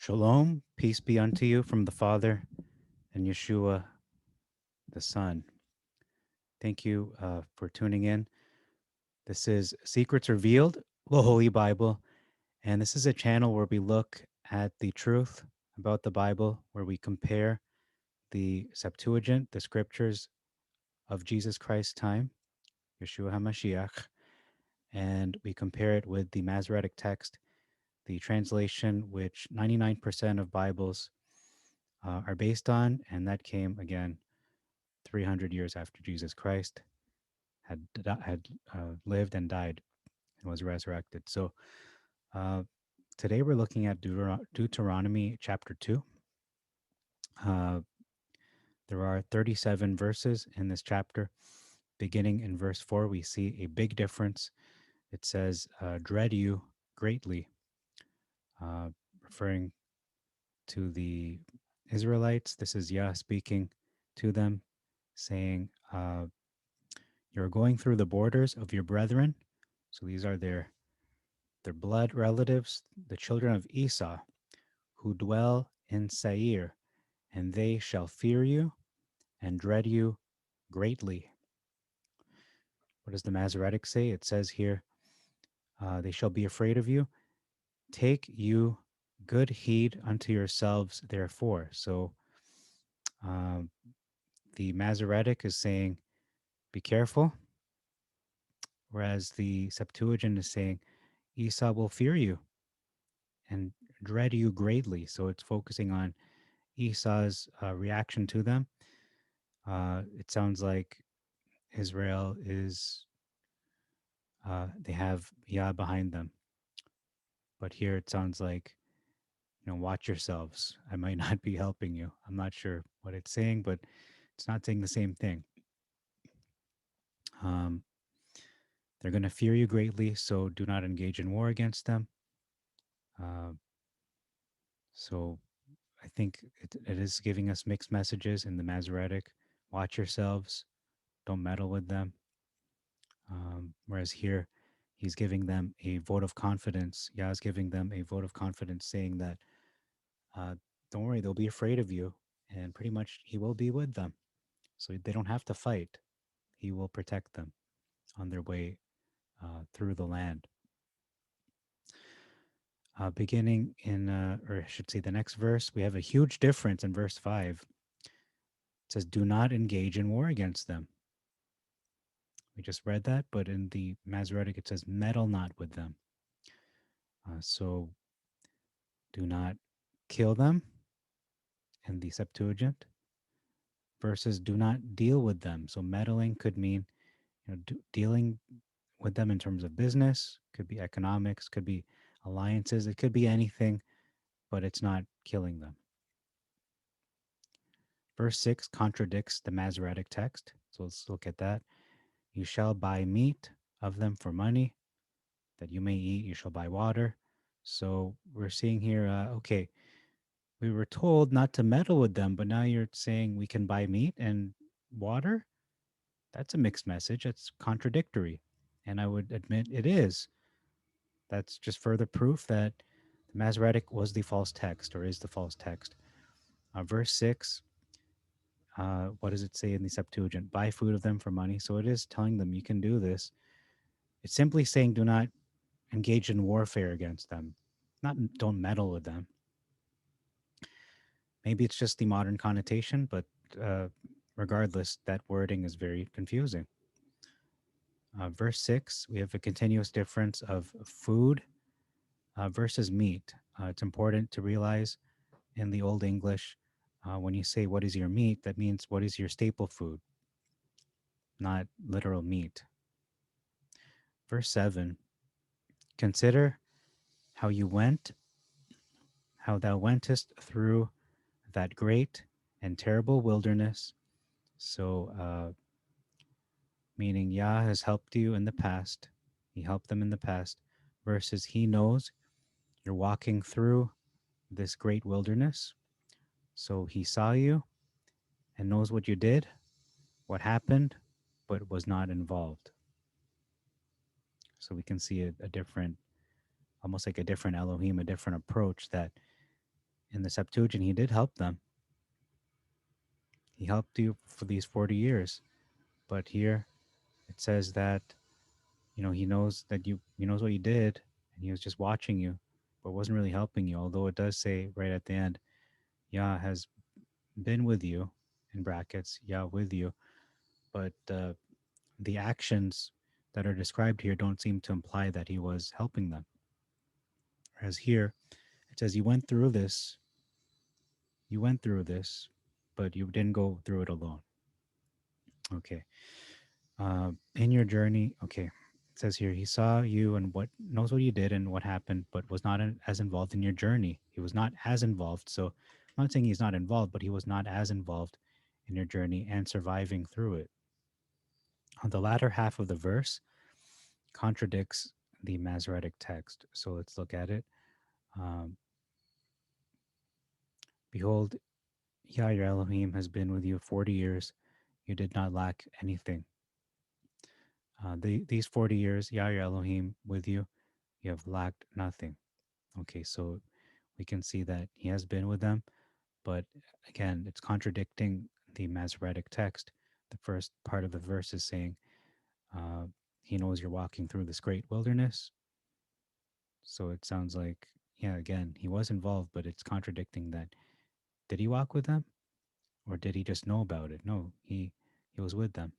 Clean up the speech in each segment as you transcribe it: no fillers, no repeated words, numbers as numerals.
Shalom, peace be unto you from the Father and Yeshua the Son. Thank you for tuning in. This is Secrets Revealed, the Holy Bible, and this is a channel where we look at the truth about the Bible, where we compare the Septuagint, the scriptures of Jesus Christ's time, Yeshua HaMashiach, and we compare it with the Masoretic text, the translation which 99% of Bibles are based on, and that came again 300 years after Jesus Christ had lived and died and was resurrected. So uh, today we're looking at Deuteronomy chapter 2. Uh, there are 37 verses in this chapter. Beginning in verse 4, we see a big difference. It says, dread you greatly, uh, referring to the Israelites. This is Yah speaking to them, saying, you're going through the borders of your brethren. So these are their blood relatives, the children of Esau, who dwell in Seir, and they shall fear you and dread you greatly. What does the Masoretic say? It says here, they shall be afraid of you. Take you good heed unto yourselves, therefore. So um, the Masoretic is saying, be careful, whereas the Septuagint is saying, Esau will fear you and dread you greatly. So it's focusing on Esau's reaction to them. It sounds like Israel is, they have Yah behind them. But here it sounds like, watch yourselves. I might not be helping you. I'm not sure what it's saying, but it's not saying the same thing. Um, they're going to fear you greatly, so do not engage in war against them. Uh, so I think it is giving us mixed messages in the Masoretic. Watch yourselves. Don't meddle with them. Whereas here, he's giving them a vote of confidence. Yah is giving them a vote of confidence, saying that, don't worry, they'll be afraid of you, and pretty much he will be with them. So they don't have to fight. He will protect them on their way through the land. Beginning in, or I should say the next verse, we have a huge difference in verse 5. It says, do not engage in war against them. We just read that, but in the Masoretic it says, meddle not with them. So do not kill them in the Septuagint versus do not deal with them. So meddling could mean, dealing with them in terms of business, could be economics, could be alliances, it could be anything, but it's not killing them. Verse 6 contradicts the Masoretic text. So let's look at that. You shall buy meat of them for money, that you may eat. You shall buy water. So we're seeing here, okay, we were told not to meddle with them, but now you're saying we can buy meat and water? That's a mixed message. That's contradictory. And I would admit it is. That's just further proof that the Masoretic was the false text or is the false text. Verse 6, what does it say in the Septuagint? Buy food of them for money. So it is telling them you can do this. It's simply saying do not engage in warfare against them, not don't meddle with them. Maybe it's just the modern connotation, but regardless, that wording is very confusing. Verse 6, we have a continuous difference of food versus meat. It's important to realize in the Old English, when you say what is your meat, that means what is your staple food, not literal meat. Verse 7, consider how thou wentest through that great and terrible wilderness. So, meaning Yah has helped you in the past. He helped them in the past, versus he knows you're walking through this great wilderness. So he saw you and knows what you did, what happened, but was not involved. So we can see a different, almost like a different Elohim, a different approach that In the Septuagint, he did help them. He helped you for these 40 years. But here it says that, he knows that he knows what you did, and he was just watching you, but wasn't really helping you. Although it does say right at the end, Yah has been with you, in brackets, Yah with you. But the actions that are described here don't seem to imply that he was helping them. Whereas here, it says, you went through this, but you didn't go through it alone. Okay. In your journey, okay, it says here, he saw you and knows what you did and what happened, but was not as involved in your journey. He was not as involved. So I'm not saying he's not involved, but he was not as involved in your journey and surviving through it. On the latter half of the verse contradicts the Masoretic text. So let's look at it. Um, Behold, Yah your Elohim has been with you 40 years. You did not lack anything. These 40 years, Yah your Elohim with you, you have lacked nothing. Okay, so we can see that he has been with them, but again, it's contradicting the Masoretic text. The first part of the verse is saying, uh, he knows you're walking through this great wilderness. So it sounds like, yeah, again, he was involved, but it's contradicting that. Did he walk with them, or did he just know about it? No, he was with them.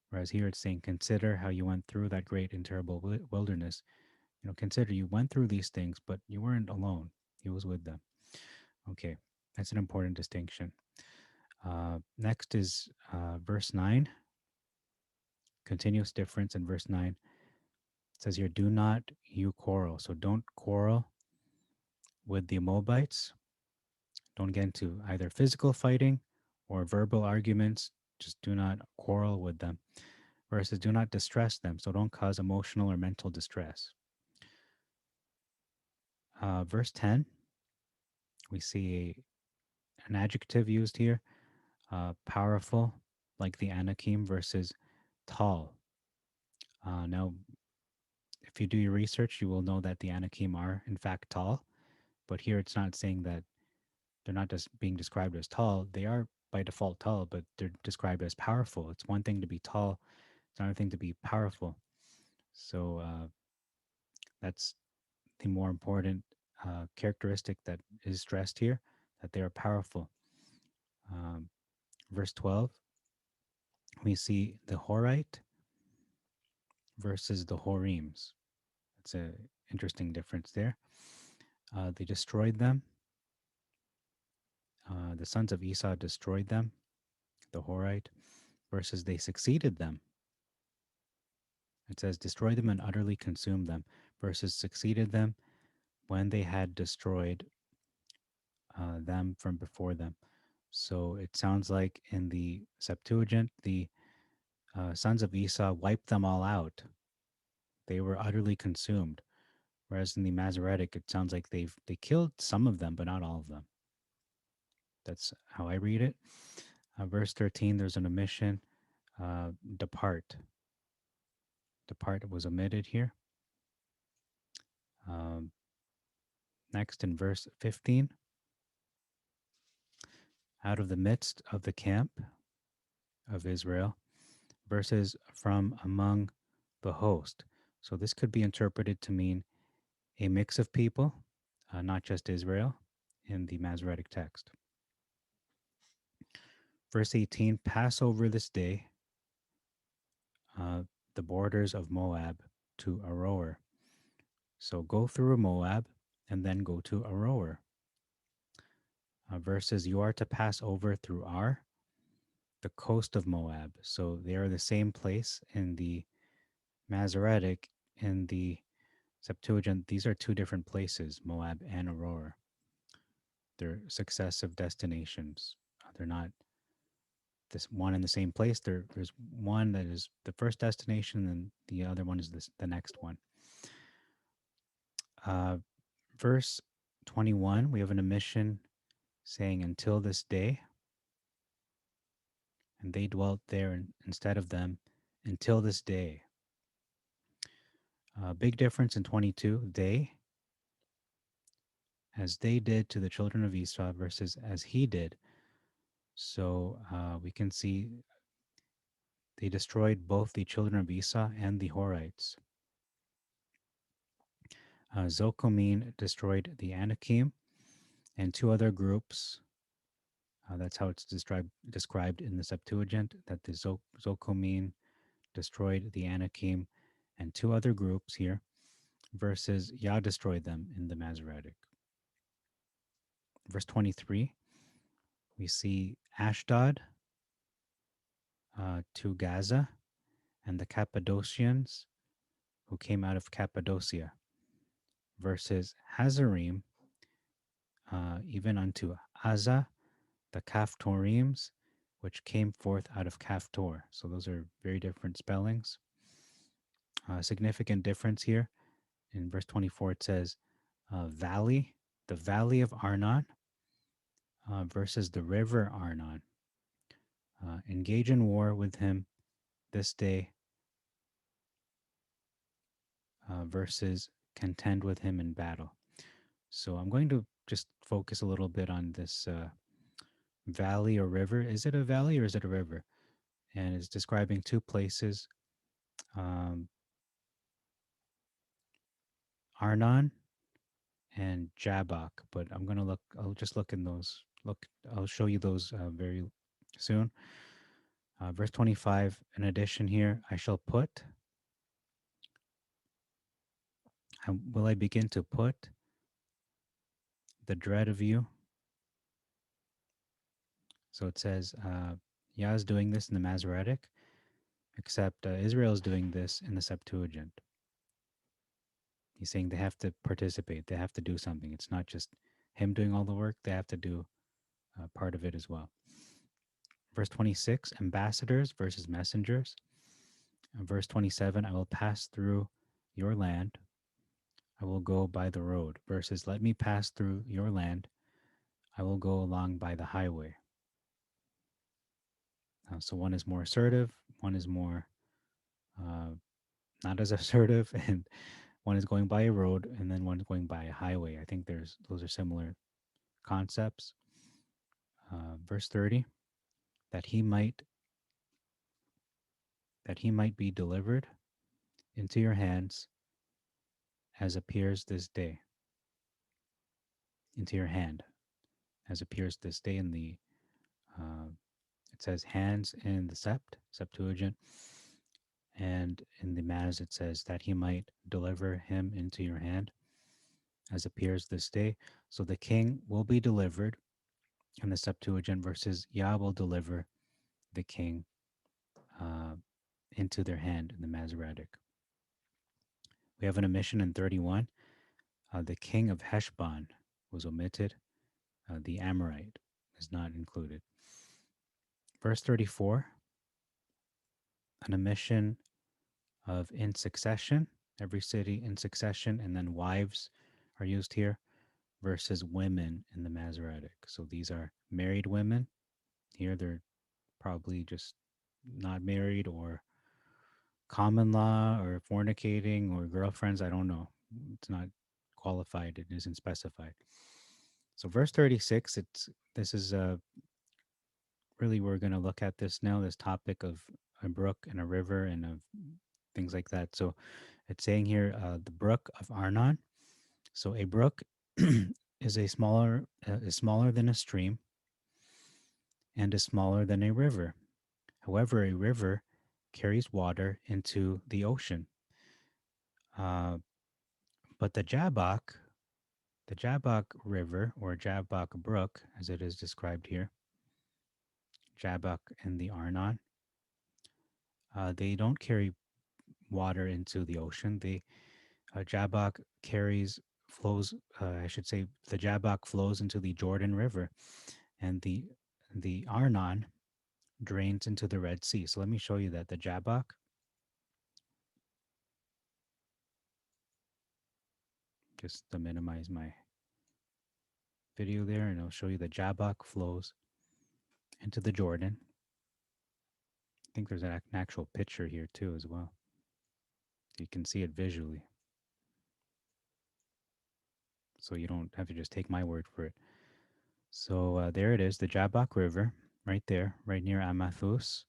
Whereas here it's saying, consider how you went through that great and terrible wilderness. Consider you went through these things, but you weren't alone. He was with them. Okay, that's an important distinction. Next is verse 9. Continuous difference in verse 9. It says here, do not you quarrel. So don't quarrel with the Moabites. Don't get into either physical fighting or verbal arguments. Just do not quarrel with them. Versus do not distress them. So don't cause emotional or mental distress. Verse 10, we see an adjective used here, powerful, like the Anakim, versus tall. Now, if you do your research, you will know that the Anakim are, in fact, tall. But here it's not saying that they're not just being described as tall. They are by default tall, but they're described as powerful. It's one thing to be tall, it's another thing to be powerful. So that's the more important characteristic that is stressed here, that they are powerful. Um, verse 12, we see the Horite versus the Horims. That's an interesting difference there. They destroyed them. The sons of Esau destroyed them, the Horite, versus they succeeded them. It says, destroy them and utterly consume them, versus succeeded them when they had destroyed them from before them. So it sounds like in the Septuagint, the sons of Esau wiped them all out. They were utterly consumed. Whereas in the Masoretic, it sounds like they killed some of them, but not all of them. That's how I read it. Verse 13, there's an omission. Depart. Depart was omitted here. Um, Next, in verse 15, out of the midst of the camp of Israel, verses from among the host. So this could be interpreted to mean a mix of people, not just Israel, in the Masoretic text. Verse 18, pass over this day the borders of Moab to Aroer. So go through Moab and then go to Aroer. Verses, you are to pass over through Ar, the coast of Moab. So they are the same place in the Masoretic. In the Septuagint, these are two different places, Moab and Aroer. They're successive destinations. They're not this one in the same place. There's one that is the first destination, and the other one is the next one. Verse 21, we have an omission saying, until this day, and they dwelt there instead of them until this day. Big difference in 22, they, as they did to the children of Esau versus as he did. So we can see they destroyed both the children of Esau and the Horites. Zokomin destroyed the Anakim and two other groups. That's how it's described in the Septuagint, that the Zokomin destroyed the Anakim and two other groups here, versus Yah destroyed them in the Masoretic. Verse 23, we see Ashdod to Gaza and the Cappadocians who came out of Cappadocia, versus Hazarim even unto Aza, the Caphtorims, which came forth out of Caphtor. So those are very different spellings. Significant difference here. In verse 24, it says valley, the valley of Arnon versus the river Arnon. Engage in war with him this day versus contend with him in battle. So I'm going to just focus a little bit on this valley or river. Is it a valley or is it a river? And it's describing two places, Arnon and Jabbok. But I'm going to look, I'll just look in those. I'll show you those very soon. Verse 25, in addition here, I shall put, will I begin to put the dread of you? So it says, Yah is doing this in the Masoretic, except Israel is doing this in the Septuagint. He's saying they have to participate. They have to do something. It's not just him doing all the work. They have to do part of it as well. Verse 26, ambassadors versus messengers. Verse 27, I will pass through your land. I will go by the road. Versus let me pass through your land. I will go along by the highway. So one is more assertive. One is more not as assertive. And one is going by a road. And then one is going by a highway. I think those are similar concepts. Verse 30, that he might be delivered into your hands as appears this day. Into your hand as appears this day in the it says hands in the Septuagint, and in the Maz it says that he might deliver him into your hand as appears this day. So the king will be delivered in the Septuagint versus Yah will deliver the king into their hand in the Masoretic. We have an omission in 31. The king of Heshbon was omitted. The Amorite is not included. Verse 34, an omission of in succession, every city in succession, and then wives are used here versus women in the Masoretic. So these are married women. Here they're probably just not married or common law or fornicating or girlfriends. I don't know. It's not qualified. It isn't specified. So verse 36, this is really we're going to look at this now, this topic of a brook and a river and of things like that. So it's saying here the brook of Arnon. So a brook is smaller than a stream and is smaller than a river. However, a river carries water into the ocean. But the Jabbok River or Jabbok Brook, as it is described here, Jabbok and the Arnon, they don't carry water into the ocean. The Jabbok the Jabbok flows into the Jordan River, and the Arnon drains into the Red Sea. So let me show you that. The Jabbok, just to minimize my video there, and I'll show you the Jabbok flows into the Jordan. I think there's an actual picture here too as well. You can see it visually. So you don't have to just take my word for it. So there it is, the Jabbok River, right there, right near Amathus,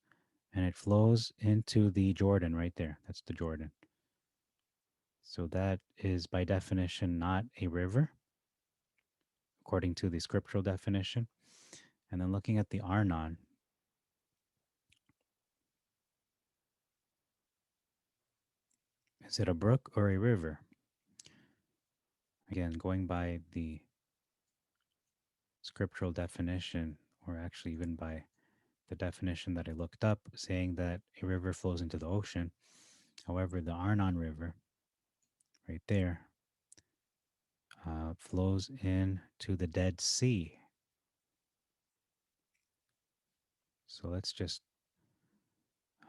and it flows into the Jordan right there. That's the Jordan. So that is by definition not a river, according to the scriptural definition. And then looking at the Arnon, is it a brook or a river? Again, going by the scriptural definition, or actually even by the definition that I looked up, saying that a river flows into the ocean. However, the Arnon River, right there, flows into the Dead Sea. So let's just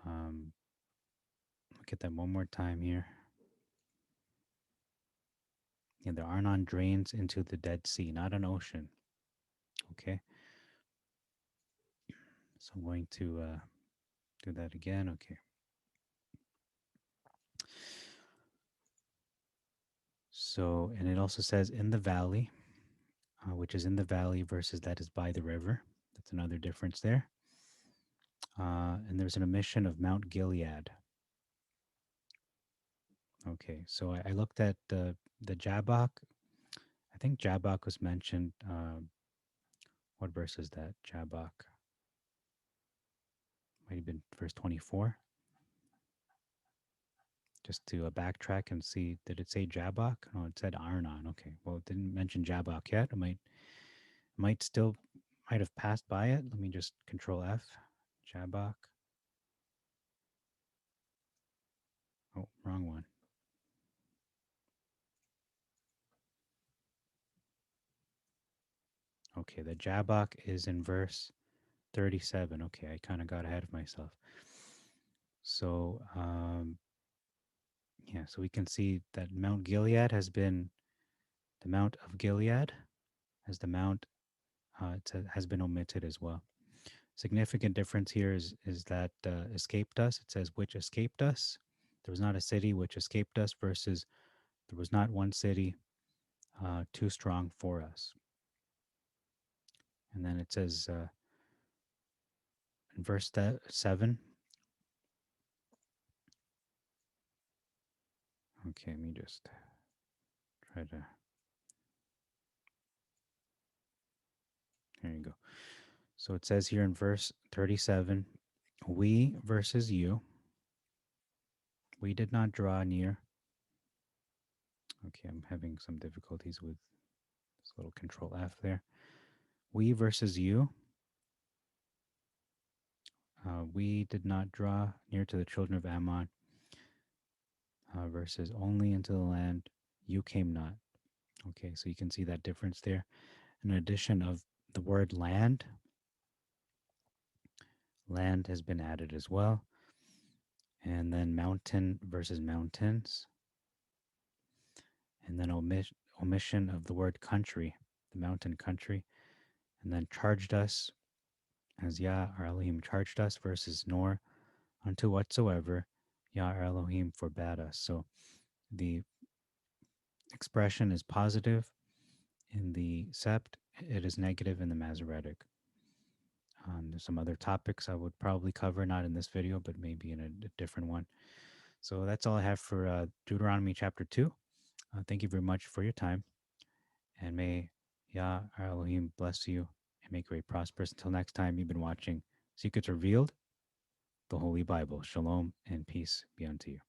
look at that one more time here. Yeah, the Arnon drains into the Dead Sea, not an ocean. Okay. So I'm going to do that again. Okay. So, and it also says in the valley, which is in the valley versus that is by the river. That's another difference there. And there's an omission of Mount Gilead. Okay, so I looked at the Jabbok. I think Jabbok was mentioned. What verse is that? Jabbok. Might have been verse 24. Just to backtrack and see, did it say Jabbok? Oh, it said Arnon. Okay, well, it didn't mention Jabbok yet. It might have passed by it. Let me just Control F. Jabbok. Oh, wrong one. Okay, the Jabbok is in verse 37. Okay, I kind of got ahead of myself. So, yeah, so we can see that Mount Gilead has been, the Mount of Gilead as the Mount has been omitted as well. Significant difference here is that escaped us. It says which escaped us. There was not a city which escaped us versus there was not one city too strong for us. And then it says in verse 7. Okay, let me just try to. There you go. So it says here in verse 37, we versus you. We did not draw near. Okay, I'm having some difficulties with this little Control F there. We versus you. We did not draw near to the children of Ammon versus only into the land you came not. Okay, so you can see that difference there. In addition of the word land, land has been added as well. And then mountain versus mountains. And then omission of the word country, the mountain country. And then charged us, as Yah our Elohim charged us, versus nor unto whatsoever Yah our Elohim forbade us. So the expression is positive in the Sept, it is negative in the Masoretic. There's some other topics I would probably cover, not in this video, but maybe in a different one. So that's all I have for Deuteronomy chapter 2. Thank you very much for your time. And may Yah, our Elohim, bless you and make you prosperous. Until next time, you've been watching Secrets Revealed, the Holy Bible. Shalom and peace be unto you.